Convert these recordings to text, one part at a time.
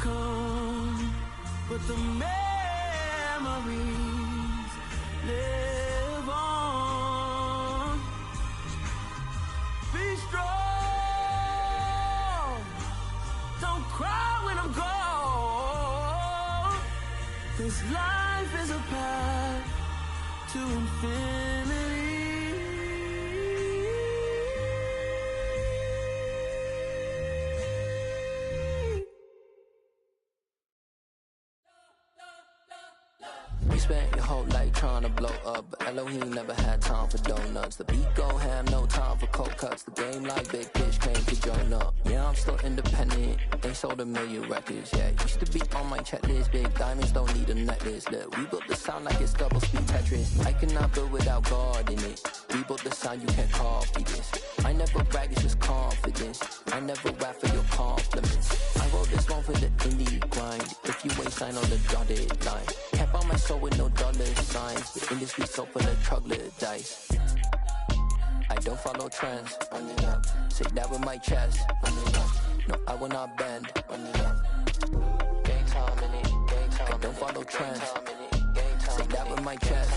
come, but the memories live on. Be strong, don't cry when I'm gone, 'cause life is a path to infinity. We spent your whole life trying to blow up, but Elohim never had time for donuts. The beat gon' have no time for cold cuts. The game like Big Fish came to join up. Yeah, I'm still independent. They sold 1 million records. Yeah, used to be on my checklist. Big diamonds don't need a necklace. Look, we built the sound like it's double speed Tetris. I cannot build without God in it. We built the sound, you can't copy this. I never brag, it's just confidence. I never rap for your compliments. I wrote this one for the indie grind. If you ain't signed on the dotted line, can't buy my soul with no dollar signs. The industry so full of troglodytes. I don't follow trends. Run it up. Say that with my chest. Run it up. No, I will not bend. Run it up. Game time in it. Game time. I don't follow trends. Say that with my chest.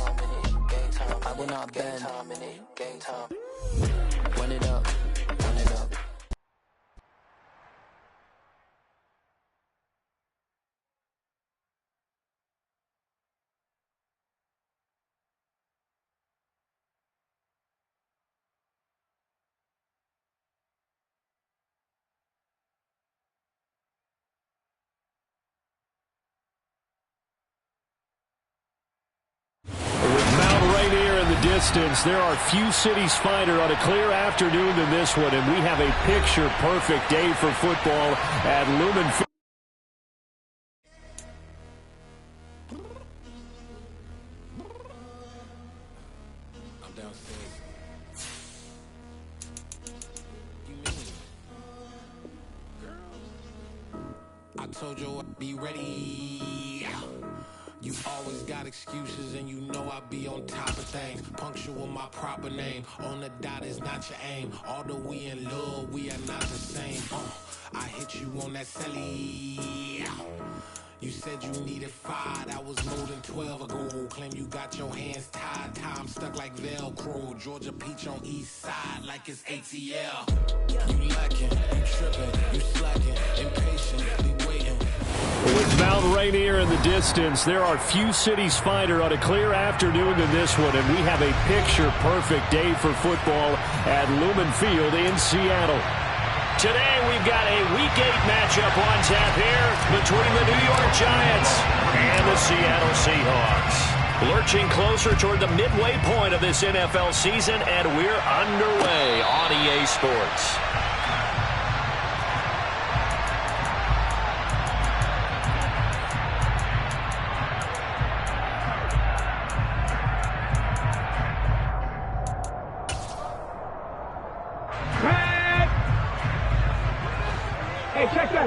No, I will not bend. Game time. Run it up. Run it up. Distance. There are few cities finer on a clear afternoon than this one, and we have a picture-perfect day for football at Lumen Field. I'm downstairs. You mean? Girl, I told you I'd be ready. You always got excuses and you know I be on top of things. Punctual my proper name. On the dot is not your aim. Although we in love, we are not the same. I hit you on that celly. You said you needed 5, that was more than 12 ago. Claim you got your hands tied, time stuck like Velcro. Georgia Peach on east side like it's ATL. You lacking, you tripping, you slacking, impatient, be waiting. With Mount Rainier in the distance, there are few cities finer on a clear afternoon than this one, and we have a picture-perfect day for football at Lumen Field in Seattle. Today, we've got a Week 8 matchup on tap here between the New York Giants and the Seattle Seahawks. Lurching closer toward the midway point of this NFL season, and we're underway on EA Sports.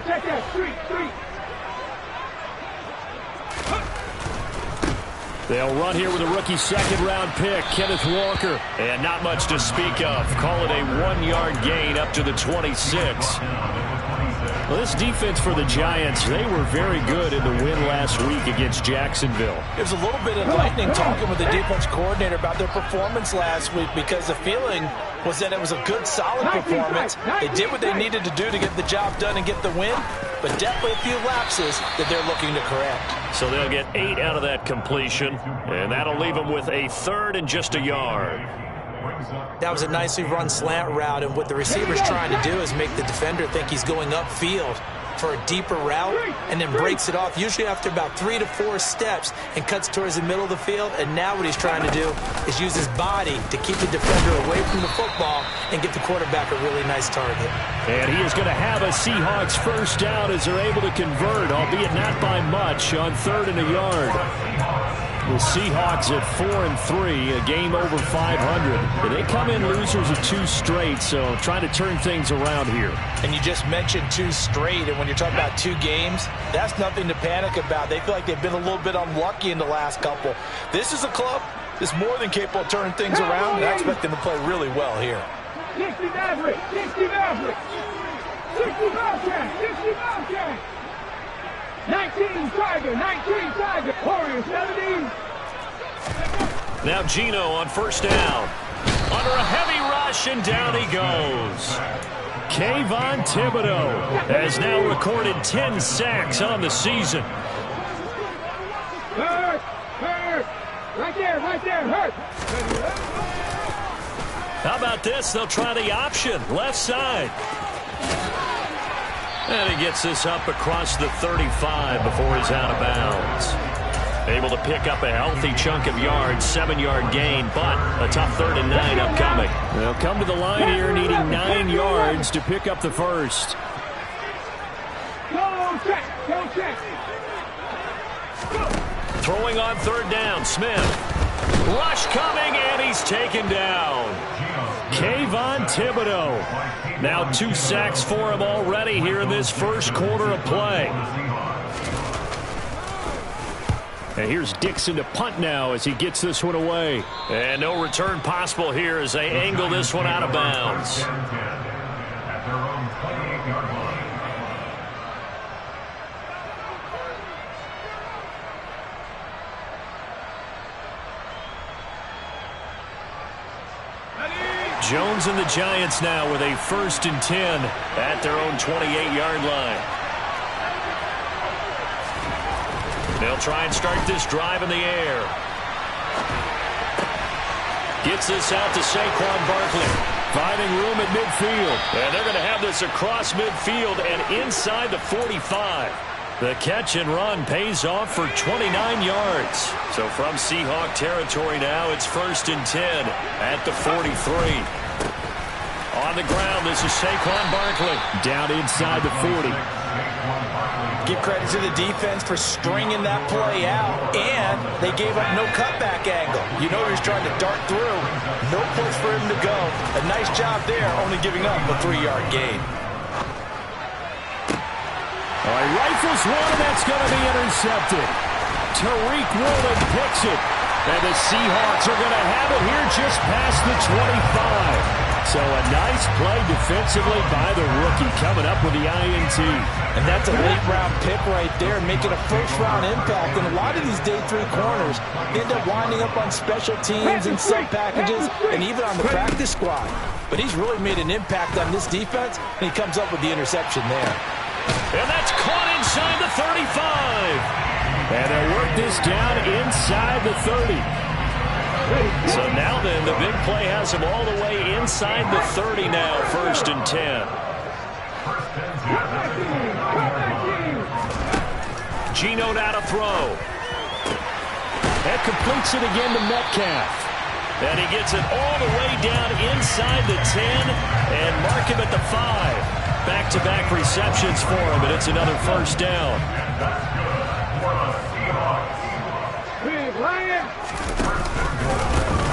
Check that, street. They'll run here with a rookie second-round pick, Kenneth Walker. And not much to speak of. Call it a 1-yard gain up to the 26. Well, this defense for the Giants, they were very good in the win last week against Jacksonville. It was a little bit enlightening talking with the defense coordinator about their performance last week, because the feeling was that it was a good, solid performance. They did what they needed to do to get the job done and get the win, but definitely a few lapses that they're looking to correct. So they'll get 8 out of that completion, and that'll leave them with a 3rd and just a yard. That was a nicely run slant route, and what the receiver's trying to do is make the defender think he's going upfield for a deeper route, and then breaks it off, usually after about 3 to 4 steps, and cuts towards the middle of the field. And now what he's trying to do is use his body to keep the defender away from the football and get the quarterback a really nice target. And he is going to have a Seahawks first down as they're able to convert, albeit not by much, on 3rd and a yard. The Seahawks at 4-3, a game over 500. They come in losers of 2 straight, so trying to turn things around here. And you just mentioned 2 straight, and when you're talking about 2 games, that's nothing to panic about. They feel like they've been a little bit unlucky in the last couple. This is a club that's more than capable of turning things around, and I expect them to play really well here. 60 Maverick, 60 Maverick, 60 Maverick, 60 Maverick. 19 Tiger, Warrior 70. Now Gino on first down. Under a heavy rush, and down he goes. Kayvon Thibodeau has now recorded 10 sacks on the season. Hurt. Right there, hurt. How about this? They'll try the option, left side. And he gets this up across the 35 before he's out of bounds. Able to pick up a healthy chunk of yards, 7-yard gain, but a tough 3rd and 9 upcoming. They'll come to the line here needing 9 yards to pick up the first. Go check. Throwing on 3rd down, Smith. Rush coming, and he's taken down. Kayvon Thibodeau. Now 2 sacks for him already here in this first quarter of play. And here's Dixon to punt now as he gets this one away. And no return possible here as they angle this one out of bounds. Jones and the Giants now with a 1st and 10 at their own 28-yard line. They'll try and start this drive in the air. Gets this out to Saquon Barkley. Finding room at midfield. And they're going to have this across midfield and inside the 45. The catch and run pays off for 29 yards. So from Seahawk territory now, it's 1st and 10 at the 43. On the ground, this is Saquon Barkley. Down inside the 40. Give credit to the defense for stringing that play out, and they gave up no cutback angle. You know he was trying to dart through. No place for him to go. A nice job there, only giving up a 3-yard gain. All right, rifles one, and that's going to be intercepted. Tariq Woolen picks it, and the Seahawks are going to have it here just past the 25. So a nice play defensively by the rookie coming up with the INT. And that's a late-round pick right there, making a first-round impact. And a lot of these day 3 corners end up winding up on special teams and sub-packages and even on the practice squad. But he's really made an impact on this defense, and he comes up with the interception there. And that's caught inside the 35. And they'll work this down inside the 30. So now then, the big play has him all the way inside the 30 now, 1st and 10. Gino out to throw. That completes it again to Metcalf. And he gets it all the way down inside the 10 and mark him at the 5. Back-to-back receptions for him, and it's another 1st down.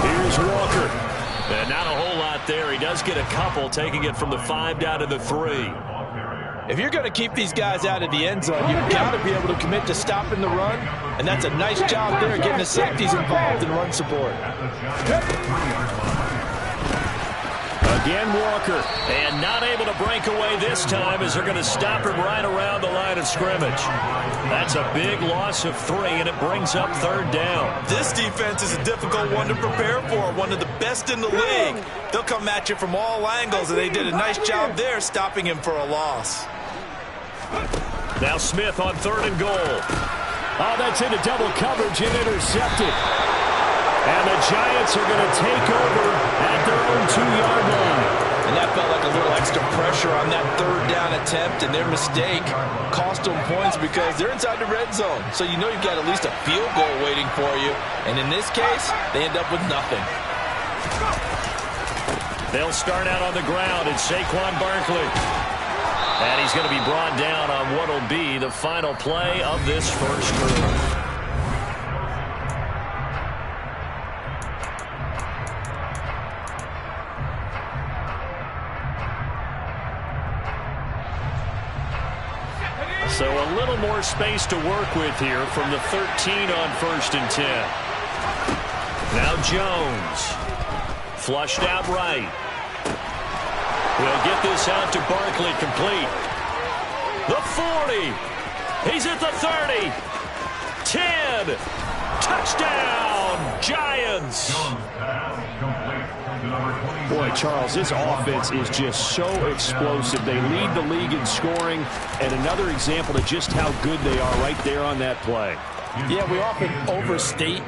Here's Walker. And not a whole lot there. He does get a couple, taking it from the 5 down to the 3. If you're going to keep these guys out of the end zone, you've got to be able to commit to stopping the run, and that's a nice job there, getting the safeties involved in run support. Again, Walker, and not able to break away this time as they're going to stop him right around the line of scrimmage. That's a big loss of 3, and it brings up 3rd down. This defense is a difficult one to prepare for, one of the best in the league. They'll come at you from all angles, and they did a nice job there stopping him for a loss. Now Smith on 3rd and goal. Oh, that's into double coverage and intercepted. And the Giants are going to take over at their own 2-yard line. And that felt like a little extra pressure on that 3rd down attempt, and their mistake cost them points because they're inside the red zone. So you know you've got at least a field goal waiting for you. And in this case, they end up with nothing. They'll start out on the ground, and Saquon Barkley. And he's going to be brought down on what will be the final play of this first quarter. So a little more space to work with here from the 13 on 1st and 10. Now Jones. Flushed out right. He'll get this out to Barkley complete. The 40. He's at the 30. 10. Touchdown, Giants. Boy, Charles, this offense is just so explosive. They lead the league in scoring, and another example of just how good they are right there on that play. Yeah, we often overstate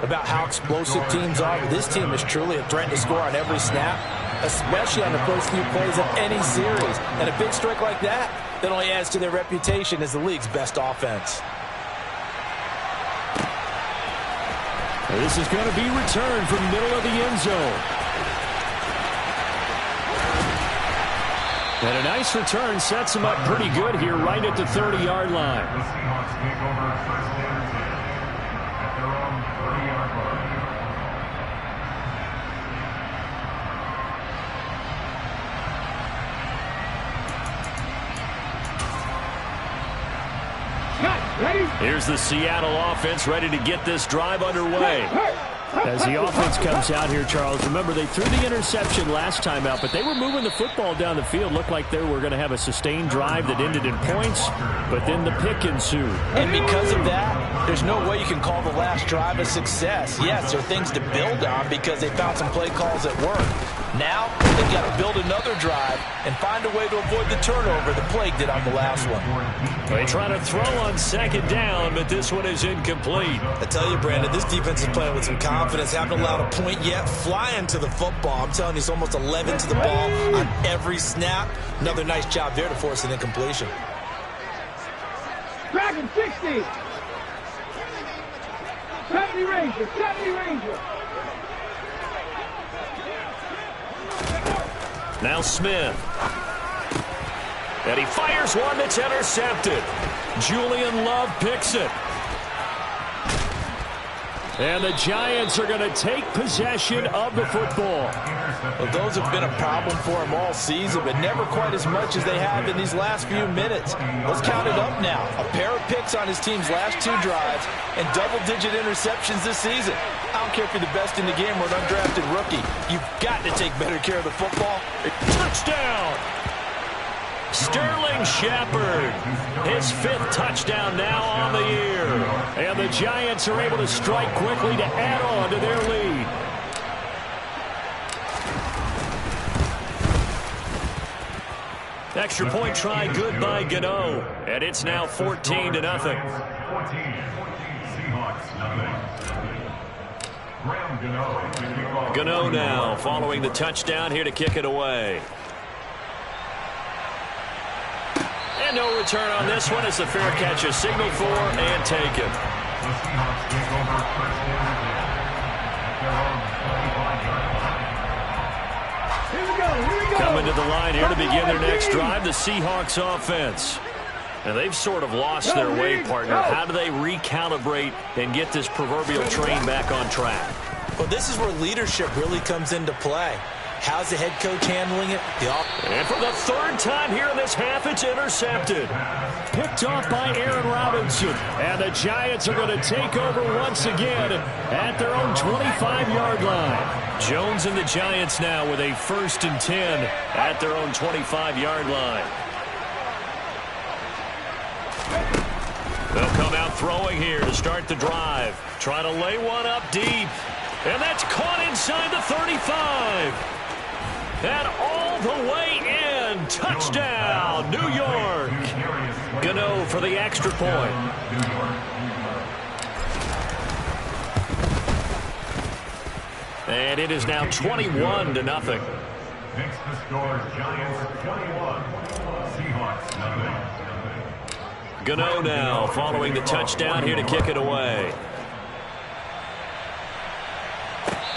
about how explosive teams are, but this team is truly a threat to score on every snap, especially on the first few plays of any series. And a big strike like that only adds to their reputation as the league's best offense. This is going to be returned from the middle of the end zone. And a nice return sets him up pretty good here right at the 30-yard line. The Seahawks take over first and 10 at their own 30-yard line. Here's the Seattle offense ready to get this drive underway. As the offense comes out here, Charles, remember they threw the interception last time out, but they were moving the football down the field. Looked like they were going to have a sustained drive that ended in points, but then the pick ensued. And because of that, there's no way you can call the last drive a success. Yes, there are things to build on because they found some play calls that work. Now, they've got to build another drive and find a way to avoid the turnover the plague did on the last one. They try to throw on second down, but this one is incomplete. I tell you, Brandon, this defense is playing with some confidence. Haven't allowed a point yet. Flying to the football. I'm telling you, it's almost 11 to the ball on every snap. Another nice job there to force an incompletion. Dragon 60. 70 Ranger, 70 Ranger. Now Smith. And he fires one that's intercepted. Julian Love picks it. And the Giants are going to take possession of the football. Well, those have been a problem for him all season, but never quite as much as they have in these last few minutes. Let's count it up now. A pair of picks on his team's last two drives and double-digit interceptions this season. I don't care if you're the best in the game or an undrafted rookie. You've got to take better care of the football. Touchdown! Sterling Shepard, his fifth touchdown now on the year. And the Giants are able to strike quickly to add on to their lead. Extra point try good by Gano. And it's now 14-0. 14, Seahawks, nothing. Gano now following the touchdown here to kick it away. And no return on this one. It's a fair catch, a signal for and taken. The Seahawks take over first and 10 at their own 25-yard line. Here we go, here we go. Coming to the line here to begin their next drive, the Seahawks offense. And they've sort of lost their way, partner. How do they recalibrate and get this proverbial train back on track? Well, this is where leadership really comes into play. How's the head coach handling it? And for the third time here in this half, it's intercepted. Picked off by Aaron Robinson. And the Giants are going to take over once again at their own 25-yard line. Jones and the Giants now with a 1st and 10 at their own 25-yard line. They'll come out throwing here to start the drive. Trying to lay one up deep. And that's caught inside the 35. And all the way in. Touchdown, New York. Gano for the extra point. And it is now 21-0. Next to score, Giants 21, Seahawks nothing. Gano now following the touchdown here to kick it away.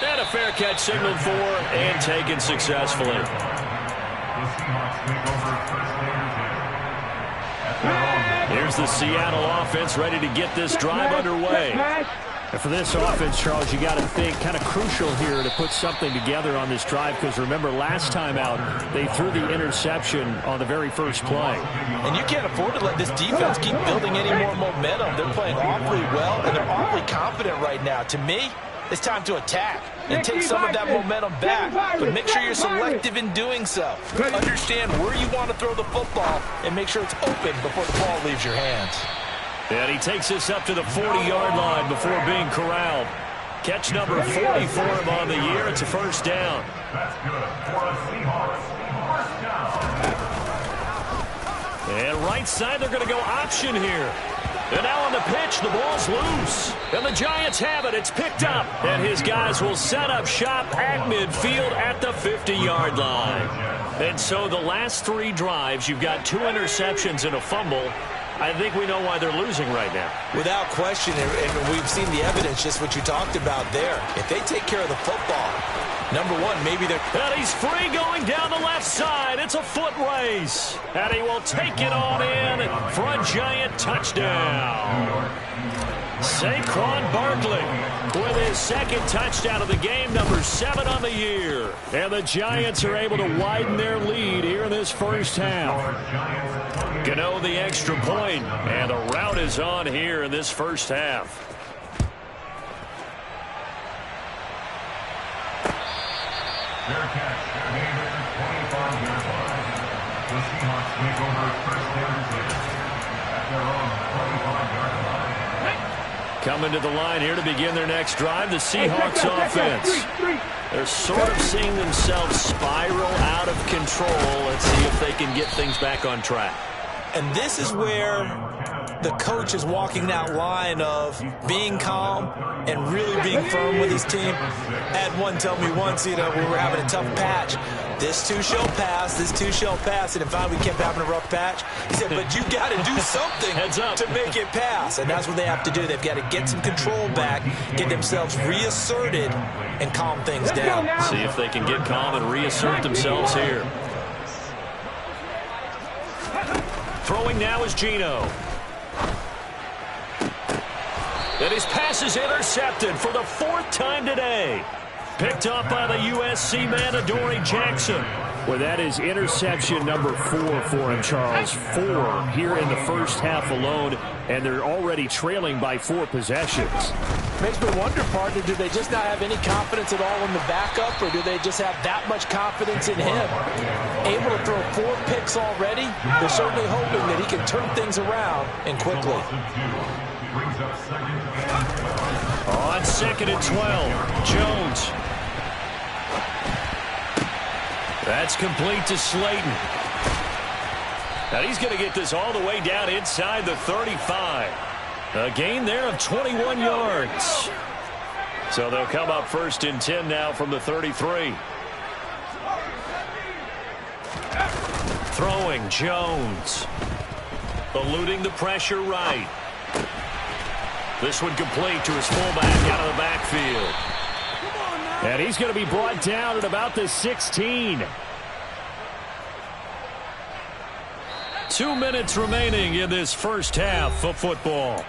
And a fair catch signaled for and taken successfully. The Seahawks take over first and 10. Here's the Seattle offense ready to get this drive underway. And for this offense, Charles, you got to think kind of crucial here to put something together on this drive because remember last time out they threw the interception on the very first play. And you can't afford to let this defense keep building any more momentum. They're playing awfully well and they're awfully confident right now. To me, It's time to attack and take some of that momentum back. But make sure you're selective in doing so. Understand where you want to throw the football and make sure it's open before the ball leaves your hands. And he takes us up to the 40-yard line before being corralled. Catch number 40 for him on the year. It's a first down. That's good for the Seahawks. First down. And right side, they're going to go option here. And now on the pitch, the ball's loose. And the Giants have it. It's picked up. And his guys will set up shop at midfield at the 50-yard line. And so the last 3 drives, you've got 2 interceptions and a fumble. I think we know why they're losing right now. Without question, and we've seen the evidence, just what you talked about there. If they take care of the football, number one, maybe they're... And he's free going down the left side. It's a foot race. And he will take it on in for a Giant touchdown. Saquon Barkley with his second touchdown of the game, number 7 on the year. And the Giants are able to widen their lead here in this first half. Gano the extra point, and a rout is on here in this first half. Fair catch. Made at the 25-yard line. The Seahawks take over first down and 10 at their own 25-yard line. Coming to the line here to begin their next drive, the Seahawks offense. They're sort of seeing themselves spiral out of control. Let's see if they can get things back on track. And this is where the coach is walking that line of being calm and really being firm with his team. Had one tell me once, we were having a tough patch. This too shall pass, this too shall pass. And finally we kept having a rough patch. He said, but you got to do something to make it pass. And that's what they have to do. They've got to get some control back, get themselves reasserted, and calm things down. See if they can get calm and reassert themselves here. Throwing now is Geno. And his pass is intercepted for the 4th time today. Picked up by the USC man, Adoree Jackson. Well, that is interception number 4 for him, Charles. 4 here in the first half alone, and they're already trailing by 4 possessions. Makes me wonder, partner, do they just not have any confidence at all in the backup, or do they just have that much confidence in him? Able to throw 4 picks already, they're certainly hoping that he can turn things around and quickly. On 2nd and 12, Jones. That's complete to Slayton. Now he's going to get this all the way down inside the 35. A gain there of 21 yards. So they'll come up 1st and 10 now from the 33. Throwing Jones. Eluding the pressure right. This one complete to his fullback out of the backfield. And he's going to be brought down at about the 16. 2 minutes remaining in this first half of football.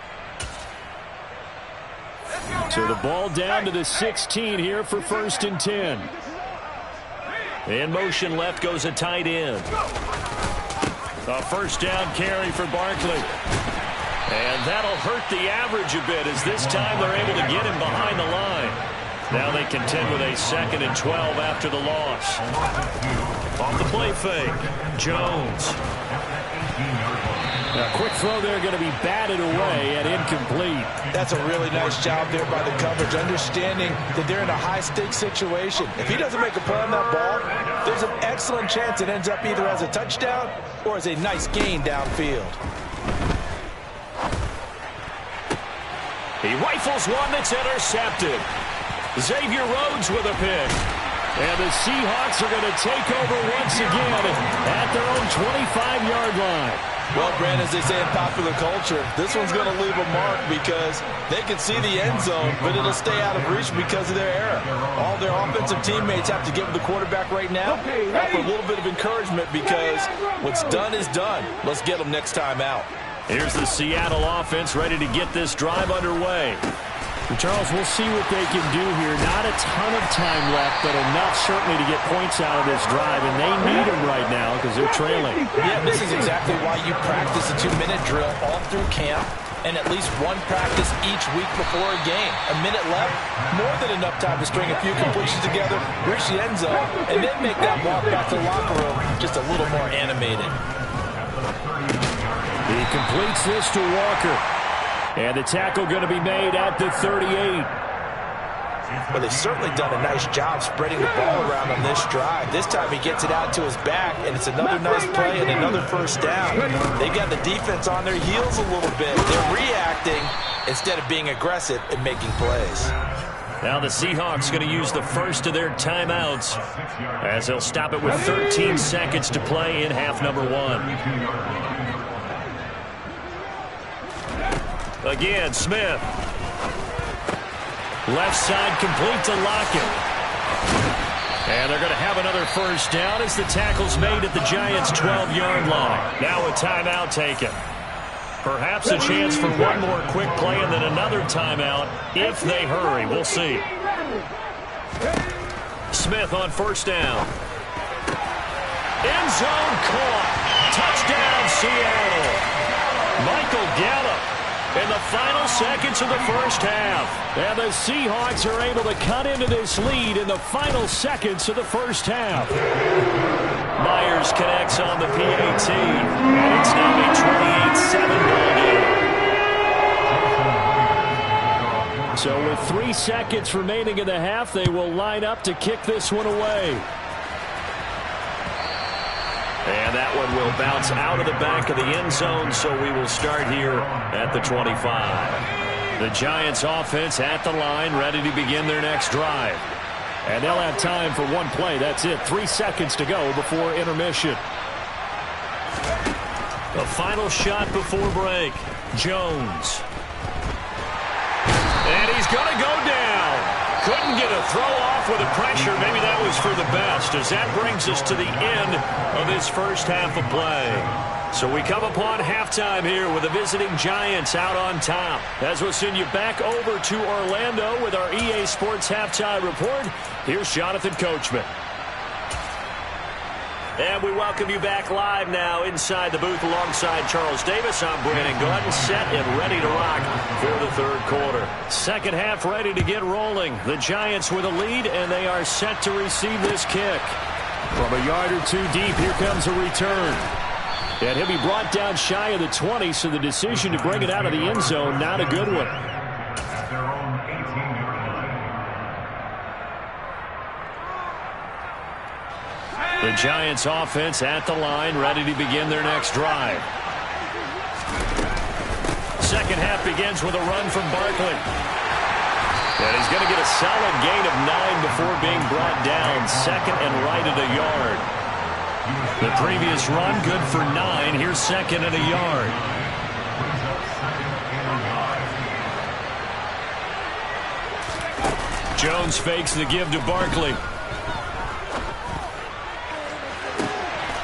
So the ball down to the 16 here for 1st and 10. In motion left goes a tight end. A first down carry for Barkley. And that'll hurt the average a bit as this time they're able to get him behind the line. Now they contend with a 2nd and 12 after the loss. Off the play fake, Jones. A quick throw there going to be batted away and incomplete. That's a really nice job there by the coverage, understanding that they're in a high-stakes situation. If he doesn't make a play on that ball, there's an excellent chance it ends up either as a touchdown or as a nice gain downfield. He rifles one that's intercepted. Xavier Rhodes with a pick. And the Seahawks are going to take over once again at their own 25-yard line. Well, Brand, as they say in popular culture, this one's going to leave a mark because they can see the end zone, but it'll stay out of reach because of their error. All their offensive teammates have to give the quarterback right now offer a little bit of encouragement because what's done is done. Let's get them next time out. Here's the Seattle offense ready to get this drive underway. Charles, we'll see what they can do here. Not a ton of time left, but enough certainly to get points out of this drive, and they need them right now because they're trailing. Yeah, this is exactly why you practice a 2-minute drill all through camp and at least one practice each week before a game. A minute left, more than enough time to string a few completions together, reach the end zone, and then make that walk back to the locker room just a little more animated. He completes this to Walker. And the tackle going to be made at the 38. Well, they've certainly done a nice job spreading the ball around on this drive. This time he gets it out to his back, and it's another nice play and another first down. They've got the defense on their heels a little bit. They're reacting instead of being aggressive and making plays. Now the Seahawks going to use the first of their timeouts as they'll stop it with 13 seconds to play in half number 1. Again, Smith. Left side complete to Lockett. And they're going to have another first down as the tackle's made at the Giants' 12-yard line. Now a timeout taken. Perhaps a chance for one more quick play and then another timeout if they hurry. We'll see. Smith on first down. End zone caught. Touchdown, Seattle. Michael Gallup in the final seconds of the first half. And the Seahawks are able to cut into this lead in the final seconds of the first half. Myers connects on the PAT. And it's now a 28-7 ball game. So with 3 seconds remaining in the half, they will line up to kick this one away. And that one will bounce out of the back of the end zone, so we will start here at the 25. The Giants offense at the line, ready to begin their next drive. And they'll have time for one play. That's it. 3 seconds to go before intermission. The final shot before break. Jones. And he's going to go down. Couldn't get a throw off with the pressure. Maybe that was for the best, as that brings us to the end of this first half of play. So we come upon halftime here with the visiting Giants out on top. As we'll send you back over to Orlando with our EA Sports Halftime Report, here's Jonathan Coachman. And we welcome you back live now inside the booth alongside Charles Davis. I'm Brandon Gordon, set and ready to rock for the third quarter. Second half ready to get rolling. The Giants with a lead, and they are set to receive this kick. From a yard or two deep, here comes a return. And he'll be brought down shy of the 20, so the decision to bring it out of the end zone, not a good one. The Giants offense at the line, ready to begin their next drive. Second half begins with a run from Barkley. And he's going to get a solid gain of 9 before being brought down. Second and right at a yard. The previous run good for 9. Here's second and a yard. Jones fakes the give to Barkley.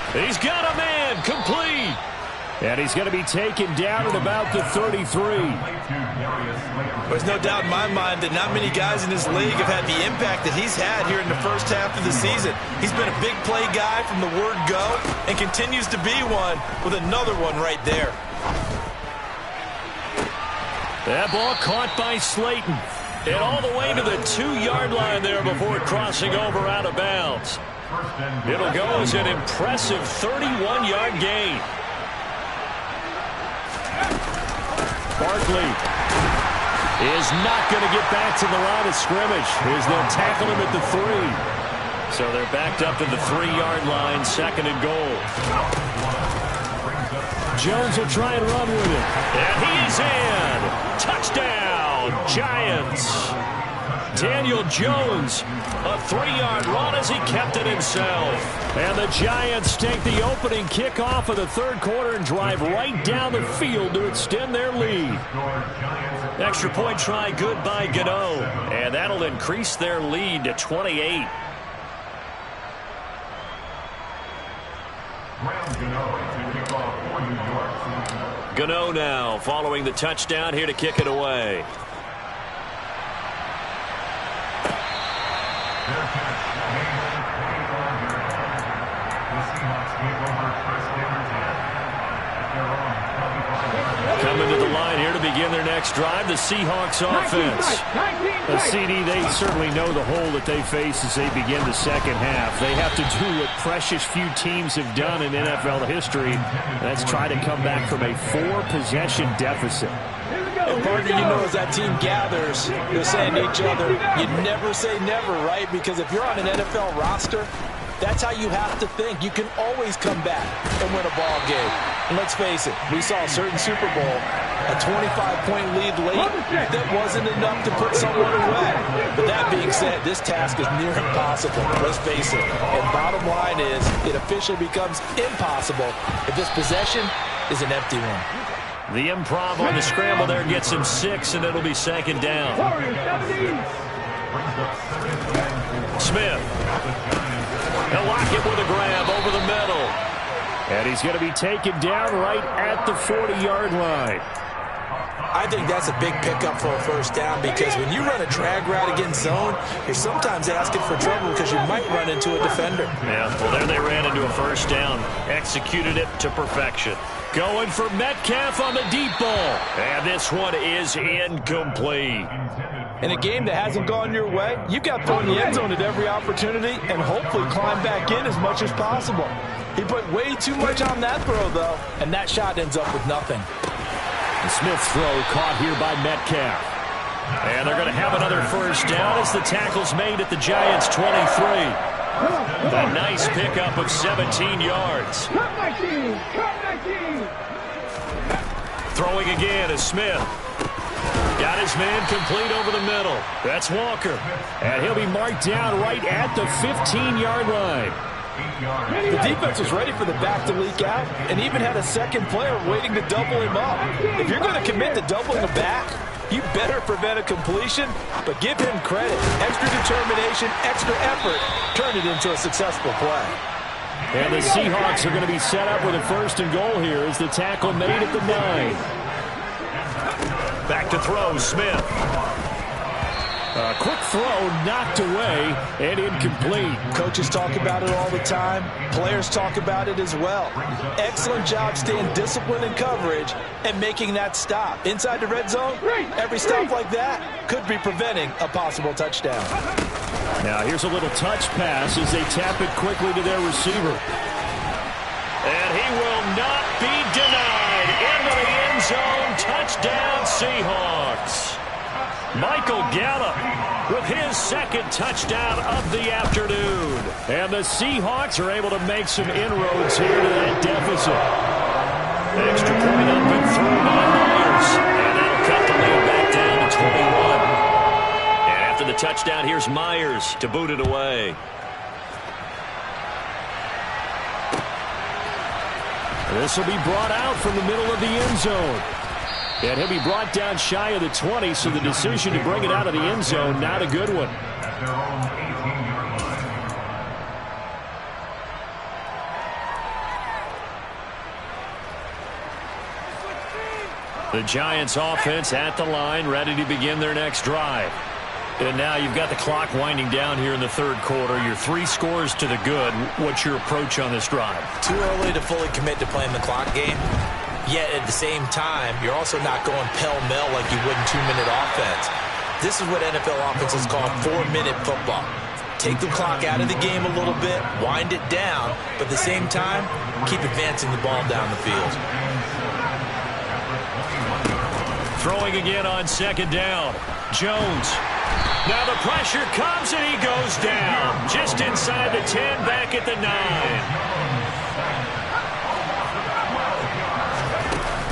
He's got a man, complete. And he's going to be taken down at about the 33. There's no doubt in my mind that not many guys in this league have had the impact that he's had here in the first half of the season. He's been a big play guy from the word go and continues to be one with another one right there. That ball caught by Slayton. And all the way to the 2-yard line there before crossing over out of bounds. It'll go as an impressive 31-yard gain. Barkley is not going to get back to the line of scrimmage as they'll tackle him at the 3. So they're backed up to the 3-yard line, second and goal. Jones will try and run with it. And he is in. Touchdown, Giants. Daniel Jones, a 3-yard run as he kept it himself. And the Giants take the opening kickoff of the third quarter and drive right down the field to extend their lead. Extra point try good by Gano. And that'll increase their lead to 28. Gano now following the touchdown here to kick it away. Their catch made over 25-yard line. The Seahawks take over first down and 10 at their own 25-yard line. Coming to the line here to begin their next drive, the Seahawks offense. A CD, they certainly know the hole that they face as they begin the second half. They have to do what precious few teams have done in NFL history. That's try to come back from a 4-possession deficit. And partner, you know, as that team gathers, they're saying to each other, you never say never, right? Because if you're on an NFL roster, that's how you have to think. You can always come back and win a ball game. And let's face it, we saw a certain Super Bowl, a 25-point lead late, that wasn't enough to put someone away. But that being said, this task is near impossible. Let's face it. And bottom line is, it officially becomes impossible if this possession is an empty one. The improv on the scramble there gets him 6, and it'll be second down. Smith. He'll lock it with a grab over the middle. And he's going to be taken down right at the 40-yard line. I think that's a big pickup for a first down because when you run a drag route against zone, you're sometimes asking for trouble because you might run into a defender. Yeah, well, there they ran into a first down. Executed it to perfection. Going for Metcalf on the deep ball. And this one is incomplete. In a game that hasn't gone your way, you've got to throw in the end zone at every opportunity and hopefully climb back in as much as possible. He put way too much on that throw, though, and that shot ends up with nothing. The Smith throw caught here by Metcalf. And they're going to have another first down as the tackle's made at the Giants' 23. A nice pickup of 17 yards. Cut my team! Cut my team! Throwing again is Smith. Got his man complete over the middle. That's Walker. And he'll be marked down right at the 15-yard line. The defense was ready for the back to leak out and even had a second player waiting to double him up. If you're going to commit to doubling a back, you better prevent a completion, but give him credit. Extra determination, extra effort, turned it into a successful play. And the Seahawks are going to be set up with a first and goal here as the tackle made at the 9. Back to throw, Smith. A quick throw knocked away and incomplete. Coaches talk about it all the time. Players talk about it as well. Excellent job staying disciplined in coverage and making that stop. Inside the red zone, every stop like that could be preventing a possible touchdown. Now here's a little touch pass as they tap it quickly to their receiver. And he will not be denied. Into the end zone. Touchdown, Seahawks. Michael Gallup with his second touchdown of the afternoon. And the Seahawks are able to make some inroads here to that deficit. Extra point up and through by Myers. And that'll cut the lead back down to 21. And after the touchdown, here's Myers to boot it away. This will be brought out from the middle of the end zone. And he'll be brought down shy of the 20, so the decision to bring it out of the end zone, not a good one. At their own 18-yard line. The Giants offense at the line, ready to begin their next drive. And now you've got the clock winding down here in the third quarter. You're 3 scores to the good. What's your approach on this drive? Too early to fully commit to playing the clock game. Yet at the same time, you're also not going pell-mell like you would in 2-minute offense. This is what NFL offenses call 4-minute football. Take the clock out of the game a little bit, wind it down, but at the same time, keep advancing the ball down the field. Throwing again on second down. Jones. Now the pressure comes and he goes down. Just inside the 10, back at the 9.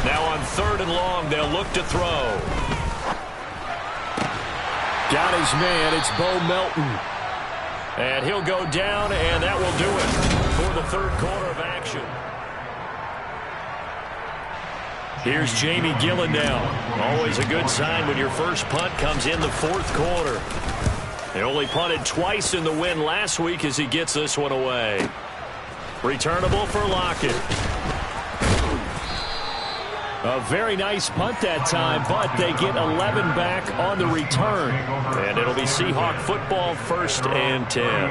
Now on 3rd and long, they'll look to throw. Got his man. It's Bo Melton. And he'll go down, and that will do it for the third quarter of action. Here's Jamie Gillen now. Always a good sign when your first punt comes in the fourth quarter. They only punted twice in the win last week as he gets this one away. Returnable for Lockett. A very nice punt that time, but they get 11 back on the return. And it'll be Seahawk football, 1st and 10.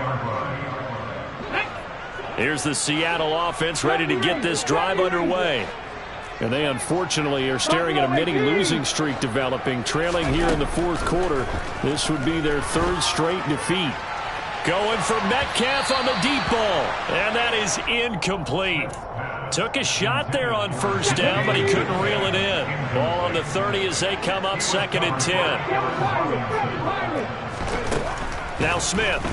Here's the Seattle offense ready to get this drive underway. And they unfortunately are staring at a mini losing streak developing, trailing here in the 4th quarter. This would be their 3rd straight defeat. Going for Metcalf on the deep ball, and that is incomplete. Took a shot there on 1st down, but he couldn't reel it in. Ball on the 30 as they come up 2nd and 10. Now Smith.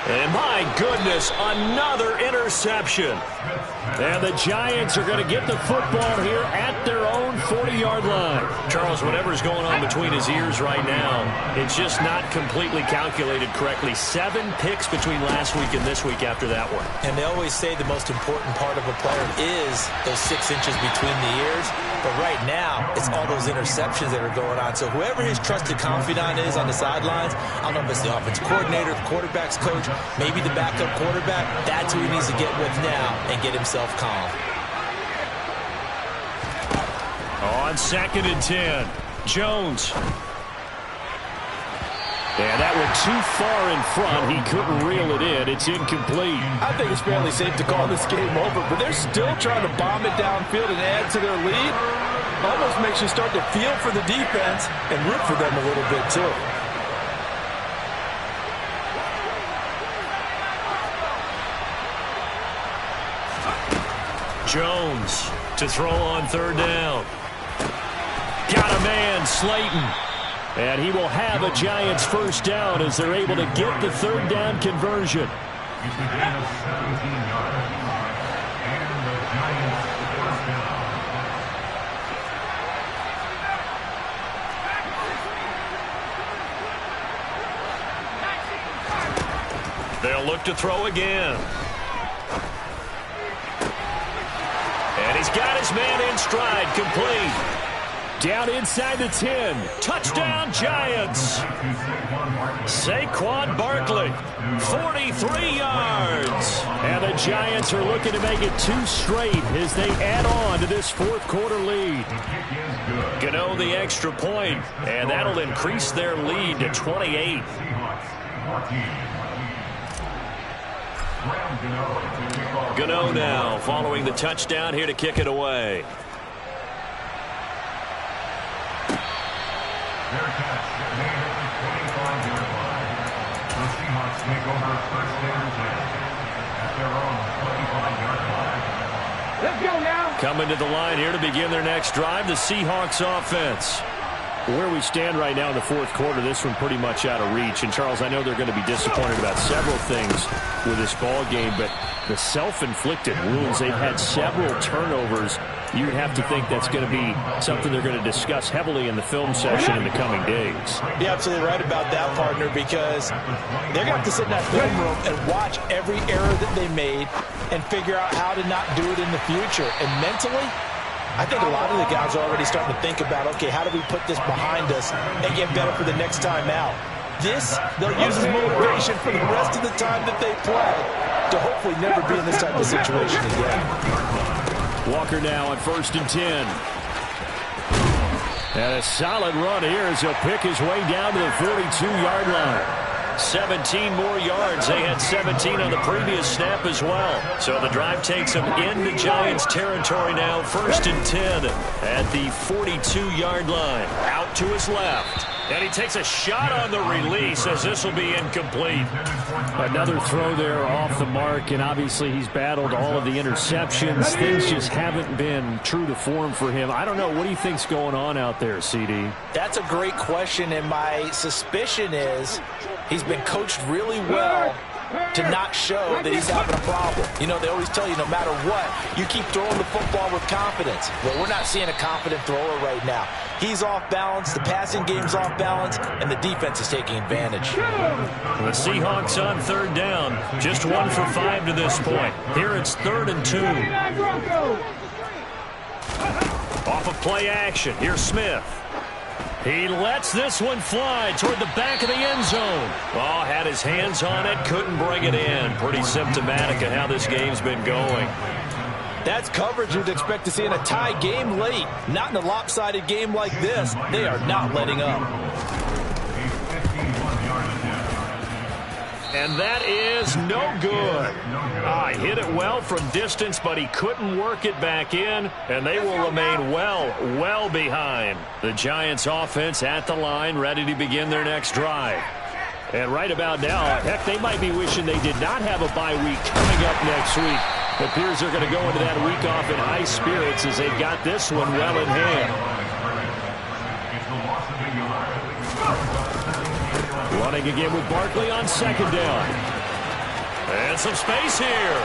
And my goodness, another interception. And the Giants are going to get the football here at their own 40-yard line. Charles, whatever's going on between his ears right now, it's just not completely calculated correctly. 7 picks between last week and this week after that one. And they always say the most important part of a player is those 6 inches between the ears. But right now, it's all those interceptions that are going on. So whoever his trusted confidant is on the sidelines, I don't know if it's the offensive coordinator, the quarterback's coach, maybe the backup quarterback, that's who he needs to get with now and get himself calm. On 2nd and 10, Jones. And that went too far in front. He couldn't reel it in. It's incomplete. I think it's fairly safe to call this game over, but they're still trying to bomb it downfield and add to their lead. Almost makes you start to feel for the defense and root for them a little bit, too. Jones to throw on 3rd down. Got a man, Slayton. And he will have a Giants 1st down as they're able to get the 3rd down conversion. It's a gain of 17 yards. And the Giants 1st down. They'll look to throw again. And he's got his man in stride, complete. Down inside the 10. Touchdown, Giants. Saquon Barkley, 43 yards. And the Giants are looking to make it 2 straight as they add on to this 4th quarter lead. Gano the extra point, and that'll increase their lead to 28. Gano now following the touchdown here to kick it away. Their catch made at the 25-yard line. The Seahawks take over 1st and 10 at their own 25-yard line. Let's go now. Coming to the line here to begin their next drive, the Seahawks offense. Where we stand right now in the 4th quarter, this one pretty much out of reach. And, Charles, I know they're going to be disappointed about several things with this ball game, but the self-inflicted wounds, they've had several turnovers. You would have to think that's going to be something they're going to discuss heavily in the film session in the coming days. You're absolutely right about that, partner, because they're going to have to sit in that film room and watch every error that they made and figure out how to not do it in the future. And mentally, I think a lot of the guys are already starting to think about, okay, how do we put this behind us and get better for the next time out? This, they'll use as motivation for the rest of the time that they play to hopefully never be in this type of situation again. Walker now on 1st and 10. And a solid run here as he'll pick his way down to the 42-yard line. 17 more yards. They had 17 on the previous snap as well. So the drive takes them into Giants territory now. 1st and 10 at the 42-yard line. Out to his left. And he takes a shot on the release as this will be incomplete. Another throw there off the mark, and obviously he's battled all of the interceptions. Things just haven't been true to form for him. I don't know. What do you think's going on out there, CD? That's a great question, and my suspicion is he's been coached really well to not show that he's having a problem. You know, they always tell you no matter what, you keep throwing the football with confidence. Well, we're not seeing a confident thrower right now. He's off balance, the passing game's off balance, and the defense is taking advantage. The Seahawks on 3rd down, just 1 for 5 to this point. Here it's 3rd and 2. Off of play action, here's Smith. He lets this one fly toward the back of the end zone. Oh, had his hands on it, couldn't bring it in. Pretty symptomatic of how this game's been going. That's coverage you'd expect to see in a tie game late. Not in a lopsided game like this. They are not letting up. And that is no good. Hit it well from distance, but he couldn't work it back in, and they will remain well behind. The Giants offense at the line, ready to begin their next drive. And right about now, heck, they might be wishing they did not have a bye week coming up next week. It appears they're going to go into that week off in high spirits as they got this one well in hand. Running again with Barkley on second down. And some space here.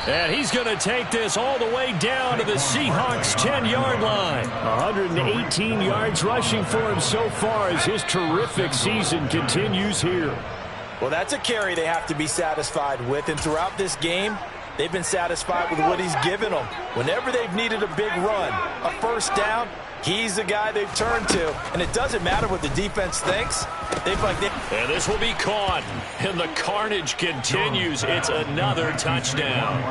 And he's going to take this all the way down to the Seahawks' 10-yard line. 118 yards rushing for him so far as his terrific season continues here. Well, that's a carry they have to be satisfied with. And throughout this game, they've been satisfied with what he's given them. Whenever they've needed a big run, a first down, he's the guy they've turned to. And it doesn't matter what the defense thinks. And this will be caught. And the carnage continues. It's another touchdown.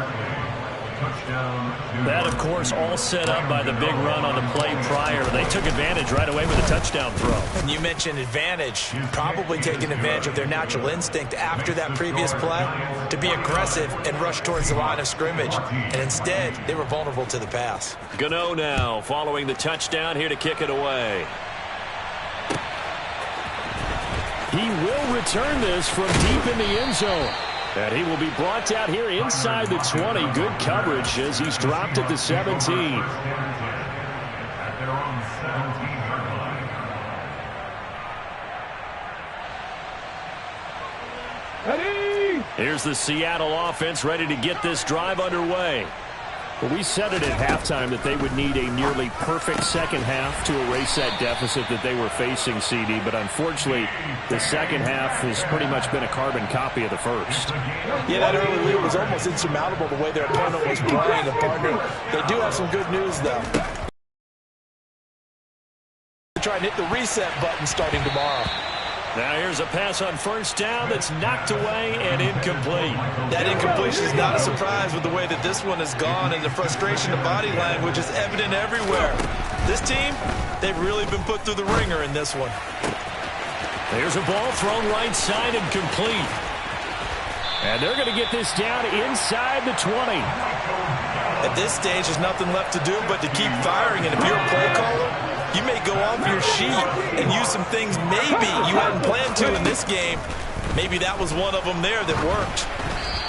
That, of course, all set up by the big run on the play prior. They took advantage right away with a touchdown throw. And you mentioned advantage. Probably taking advantage of their natural instinct after that previous play to be aggressive and rush towards the line of scrimmage. And instead, they were vulnerable to the pass. Gano now following the touchdown here to kick it away. He will return this from deep in the end zone. And he will be brought out here inside the 20. Good coverage as he's dropped at the 17. Ready? Here's the Seattle offense ready to get this drive underway. Well, we said it at halftime that they would need a nearly perfect second half to erase that deficit that they were facing, CD. But unfortunately, the second half has pretty much been a carbon copy of the first. Yeah, that early lead was almost insurmountable the way their opponent was playing. And partner, they do have some good news, though. They're trying to hit the reset button starting tomorrow. Now here's a pass on first down that's knocked away and incomplete. That incompletion is not a surprise with the way that this one has gone, and the frustration of body language is evident everywhere. This team, they've really been put through the ringer in this one. There's a ball thrown right side and complete. And they're going to get this down inside the 20. At this stage, there's nothing left to do but to keep firing, and if you're a play caller, you may go off your sheet and use some things maybe you hadn't planned to in this game. Maybe that was one of them there that worked.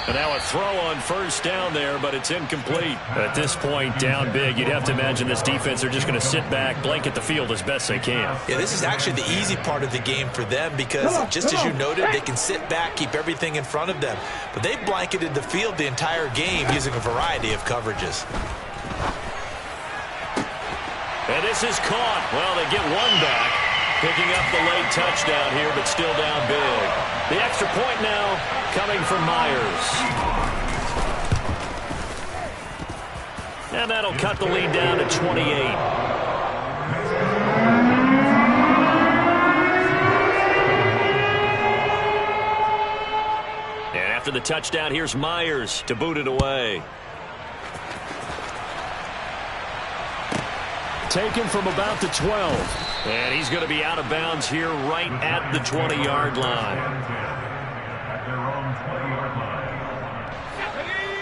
And now a throw on first down there, but it's incomplete. At this point, down big, you'd have to imagine this defense are just going to sit back, blanket the field as best they can. Yeah, this is actually the easy part of the game for them because, just as you noted, they can sit back, keep everything in front of them. But they've blanketed the field the entire game using a variety of coverages. And this is caught. Well, they get one back. Picking up the late touchdown here, but still down big. The extra point now coming from Myers. And that'll cut the lead down to 28. And after the touchdown, here's Myers to boot it away. Taken from about the 12. And he's going to be out of bounds here right at the 20-yard line.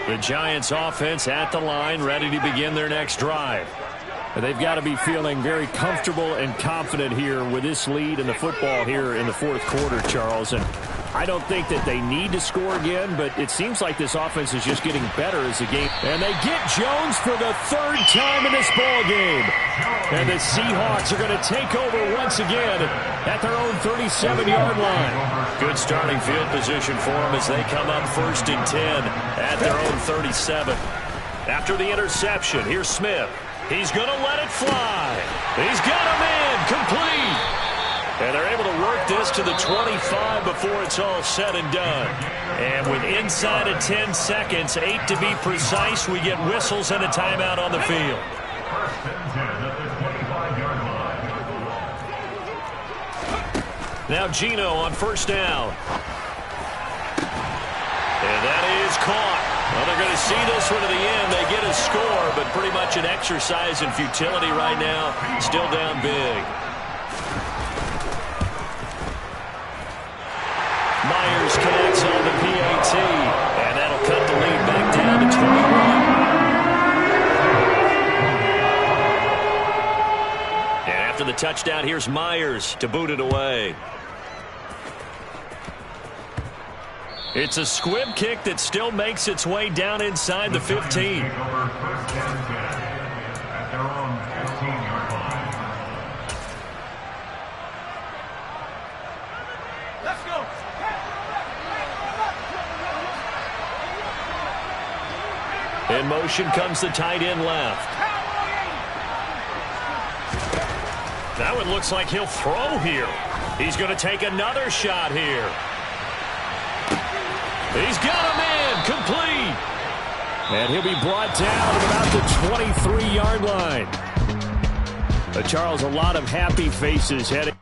The Giants offense at the line, ready to begin their next drive. They've got to be feeling very comfortable and confident here with this lead in the football here in the fourth quarter, Charles. And I don't think that they need to score again, but it seems like this offense is just getting better as the game. And they get Jones for the third time in this ball game. And the Seahawks are going to take over once again at their own 37-yard line. Good starting field position for them as they come up 1st and 10 at their own 37. After the interception, here's Smith. He's going to let it fly. He's got him in, complete. And they're able to work this to the 25 before it's all said and done. And with inside of 10 seconds, 8 to be precise, we get whistles and a timeout on the field. Now Geno on first down. And that is caught. this one to the end. They get a score, but pretty much an exercise in futility right now. Still down big. Myers connects on the PAT, and that'll cut the lead back down to 21. And after the touchdown, here's Myers to boot it away. It's a squib kick that still makes its way down inside the 15. Let's go. In motion comes the tight end left. That one looks like he'll throw here. He's going to take another shot here. He's got him in, complete. And he'll be brought down at about the 23-yard line. Charles, a lot of happy faces heading.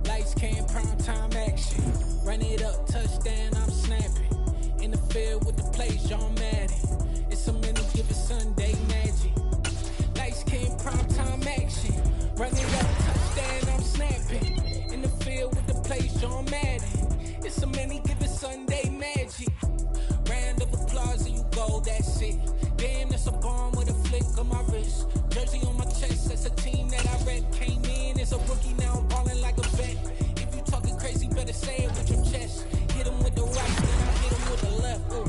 Lights came, prime time action. Run it up, touchdown, I'm snapping. In the field with the plays, John Madden. It's a minute, give it Sunday magic. Lights came, prime time action. Run it up, touchdown, I'm snapping. In the field with the plays, John Madden. It's a minute, give it Sunday magic. Round of applause and you go, that's it. Damn, that's a bomb with a flick on my wrist. Jersey on my chest, that's a team that I rep. Came in as a rookie, now I'm balling like a vet. If you talking crazy, better say it with your chest. Hit him with the right, then I hit him with the left. Ooh,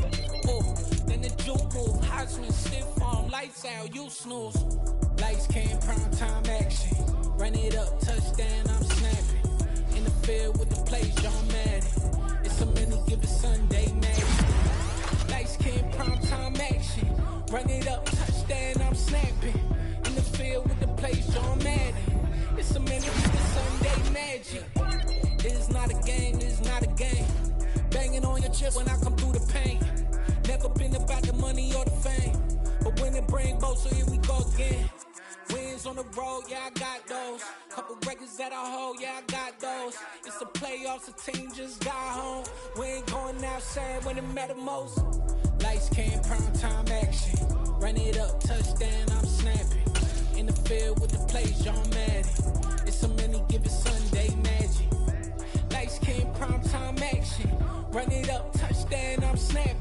ooh. Then the juke move, Heisman, stiff arm, lights out, you snooze. Lights came, prime time action. Run it up, touchdown, I'm snapping. In the field with the plays, John Madden. It's a minute, give it Sunday magic. Lights came, prime time action. Run it up, touchdown, I'm snapping. In the field with the plays, John Madden. It's a minute, give it Sunday magic. It is not a game, it is not a game. Banging on your chest when I come through the pain. Never been about the money or the fame. But when it bring both, so here we go again. Wins on the road, yeah, I got those. Couple records that I hold, yeah, I got those. It's the playoffs, the team just got home. We ain't going outside when it matter most. Lights came, prime time action. Run it up, touchdown, I'm snapping. In the field with the plays, John Madden. It's a mini, give it Sunday magic. Lights came, prime time action. Run it up, touchdown, I'm snapping.